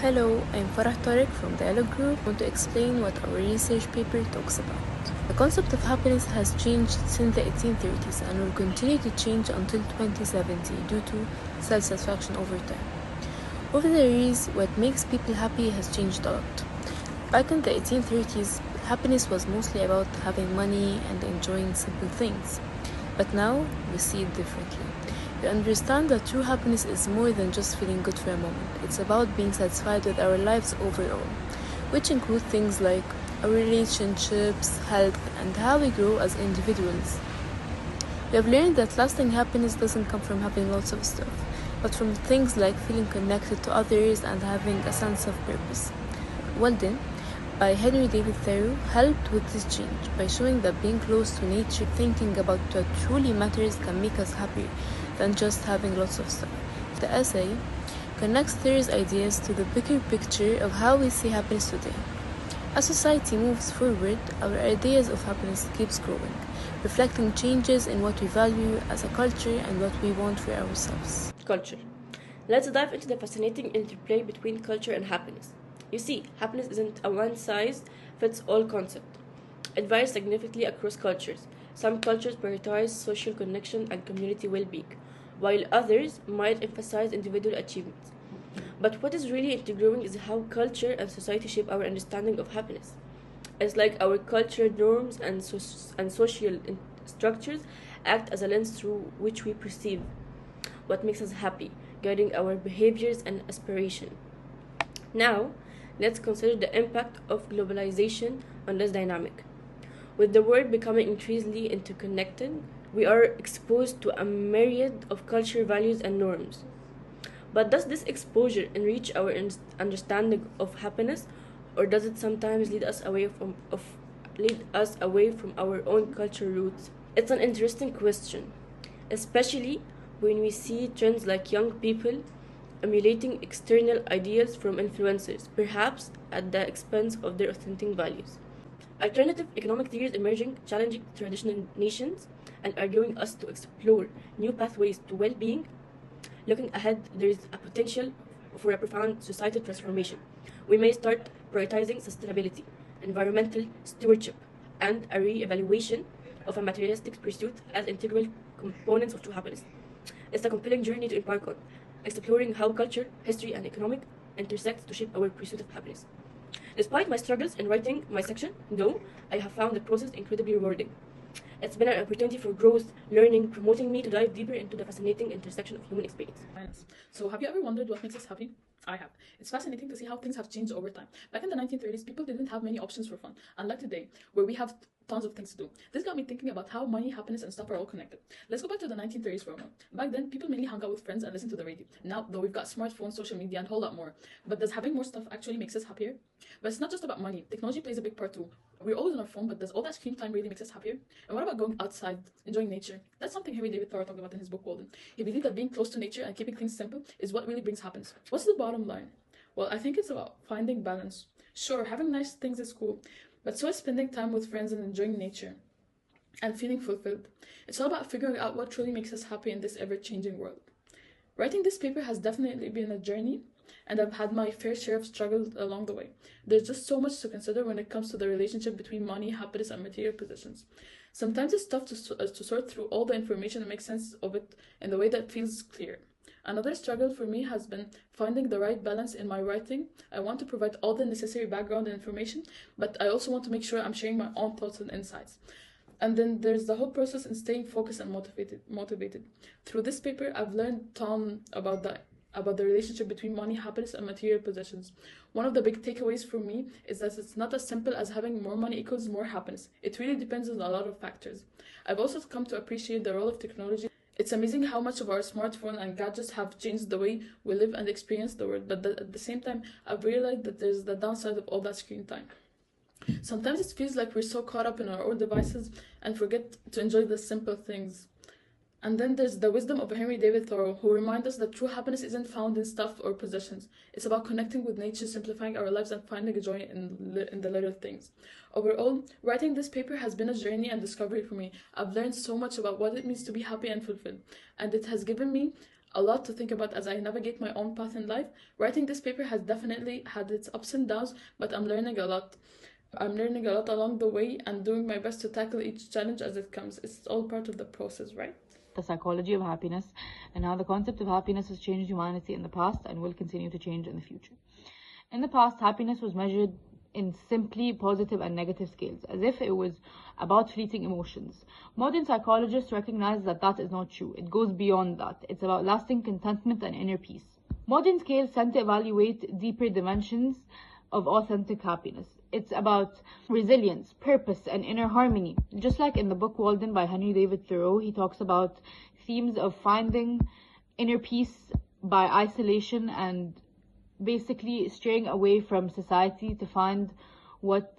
Hello, I'm Farah Tariq from Dialogue Group. I want to explain what our research paper talks about. The concept of happiness has changed since the 1830s and will continue to change until 2070 due to self-satisfaction over time. Over the years, what makes people happy has changed a lot. Back in the 1830s, happiness was mostly about having money and enjoying simple things. But now, we see it differently. We understand that true happiness is more than just feeling good for a moment. It's about being satisfied with our lives overall, which include things like our relationships, health, and how we grow as individuals. We have learned that lasting happiness doesn't come from having lots of stuff, but from things like feeling connected to others and having a sense of purpose. Walden, by Henry David Thoreau, helped with this change by showing that being close to nature, thinking about what truly matters, can make us happier than just having lots of stuff. The essay connects Thoreau's ideas to the bigger picture of how we see happiness today. As society moves forward, our ideas of happiness keeps growing, reflecting changes in what we value as a culture and what we want for ourselves. Culture. Let's dive into the fascinating interplay between culture and happiness. You see, happiness isn't a one size fits all concept. It varies significantly across cultures. Some cultures prioritize social connection and community well being, while others might emphasize individual achievements. But what is really intriguing is how culture and society shape our understanding of happiness. It's like our cultural norms and social structures act as a lens through which we perceive what makes us happy, guiding our behaviors and aspiration. Now, let's consider the impact of globalization on this dynamic. With the world becoming increasingly interconnected, we are exposed to a myriad of cultural values and norms. But does this exposure enrich our understanding of happiness, or does it sometimes lead us away from our own cultural roots? It's an interesting question, especially when we see trends like young people emulating external ideals from influencers, perhaps at the expense of their authentic values. Alternative economic theories emerging, challenging traditional nations, and urging us to explore new pathways to well being. Looking ahead, there is a potential for a profound societal transformation. We may start prioritizing sustainability, environmental stewardship, and a re evaluation of a materialistic pursuit as integral components of true happiness. It's a compelling journey to embark on, exploring how culture, history, and economic intersect to shape our pursuit of happiness. Despite my struggles in writing my section, though, I have found the process incredibly rewarding. It's been an opportunity for growth, learning, promoting me to dive deeper into the fascinating intersection of human experience. Science. So, have you ever wondered what makes us happy? I have. It's fascinating to see how things have changed over time. Back in the 1930s, people didn't have many options for fun, unlike today, where we have tons of things to do. This got me thinking about how money, happiness, and stuff are all connected. Let's go back to the 1930s for a moment. Back then, people mainly hung out with friends and listened to the radio. Now, though, we've got smartphones, social media, and a whole lot more. But does having more stuff actually makes us happier? But it's not just about money. Technology plays a big part too. We're always on our phone, but does all that screen time really makes us happier? And what about going outside, enjoying nature? That's something Henry David Thoreau talked about in his book Walden. He believed that being close to nature and keeping things simple is what really brings happiness. What's the bottom line? Well, I think it's about finding balance. Sure, having nice things is cool, but so is spending time with friends and enjoying nature and feeling fulfilled. It's all about figuring out what truly makes us happy in this ever changing world. Writing this paper has definitely been a journey, and I've had my fair share of struggles along the way. There's just so much to consider when it comes to the relationship between money, happiness, and material possessions. Sometimes it's tough to sort through all the information and make sense of it in the way that feels clear. Another struggle for me has been finding the right balance in my writing. I want to provide all the necessary background and information, but I also want to make sure I'm sharing my own thoughts and insights. And then there's the whole process in staying focused and motivated. Through this paper, I've learned a ton about the relationship between money, happiness, and material possessions. One of the big takeaways for me is that it's not as simple as having more money equals more happiness. It really depends on a lot of factors. I've also come to appreciate the role of technology. It's amazing how much of our smartphone and gadgets have changed the way we live and experience the world, but at the same time, I've realized that there's the downside of all that screen time. Sometimes it feels like we're so caught up in our own devices and forget to enjoy the simple things. And then there's the wisdom of Henry David Thoreau, who reminds us that true happiness isn't found in stuff or possessions. It's about connecting with nature, simplifying our lives, and finding joy in the little things. Overall, writing this paper has been a journey and discovery for me. I've learned so much about what it means to be happy and fulfilled, and it has given me a lot to think about as I navigate my own path in life. Writing this paper has definitely had its ups and downs, but I'm learning a lot. I'm learning a lot along the way and doing my best to tackle each challenge as it comes. It's all part of the process, right? The psychology of happiness and how the concept of happiness has changed humanity in the past and will continue to change in the future. In the past, happiness was measured in simply positive and negative scales, as if it was about fleeting emotions. Modern psychologists recognize that that is not true. It goes beyond that. It's about lasting contentment and inner peace. Modern scales tend to evaluate deeper dimensions of authentic happiness. It's about resilience, purpose, and inner harmony. Just like in the book Walden by Henry David Thoreau, he talks about themes of finding inner peace by isolation and basically straying away from society to find what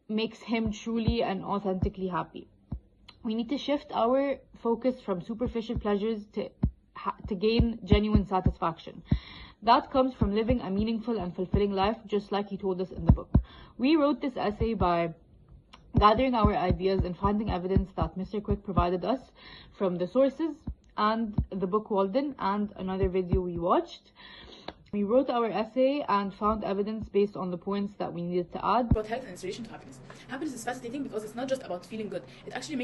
makes him truly and authentically happy. We need to shift our focus from superficial pleasures to gain genuine satisfaction. That comes from living a meaningful and fulfilling life, just like he told us in the book. We wrote this essay by gathering our ideas and finding evidence that Mr. Quick provided us from the sources and the book Walden and another video we watched. We wrote our essay and found evidence based on the points that we needed to add. About health and its relation to happiness. Happiness is fascinating because it's not just about feeling good. It actually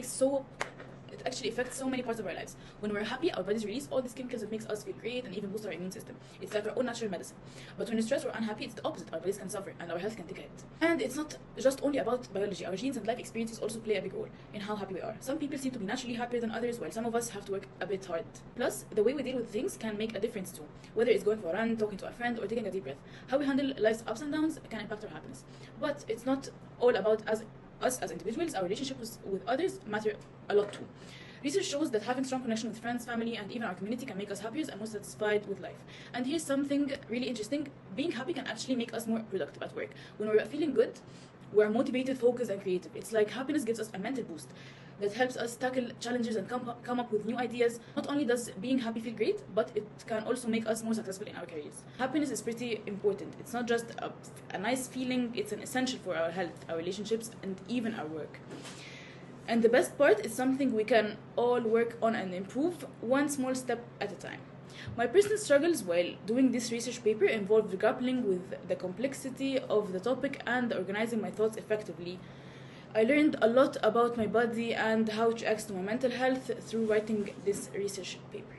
affects so many parts of our lives. When we're happy, our bodies release all these chemicals that makes us feel great and even boost our immune system. It's like our own natural medicine. But when we're stressed or unhappy, it's the opposite. Our bodies can suffer and our health can take a hit. And it's not just only about biology. Our genes and life experiences also play a big role in how happy we are. Some people seem to be naturally happier than others, while some of us have to work a bit hard. Plus, the way we deal with things can make a difference too. Whether it's going for a run, talking to a friend, or taking a deep breath. How we handle life's ups and downs can impact our happiness. But it's not all about us as individuals. Our relationships with others matter a lot too. Research shows that having strong connection with friends, family, and even our community can make us happier and more satisfied with life. And here's something really interesting. Being happy can actually make us more productive at work. When we're feeling good, we're motivated, focused, and creative. It's like happiness gives us a mental boost that helps us tackle challenges and come up with new ideas. Not only does being happy feel great, but it can also make us more successful in our careers. Happiness is pretty important. It's not just a nice feeling, it's an essential for our health, our relationships, and even our work. And the best part is something we can all work on and improve one small step at a time. My personal struggles while doing this research paper involved grappling with the complexity of the topic and organizing my thoughts effectively. I learned a lot about my body and how to access my mental health through writing this research paper.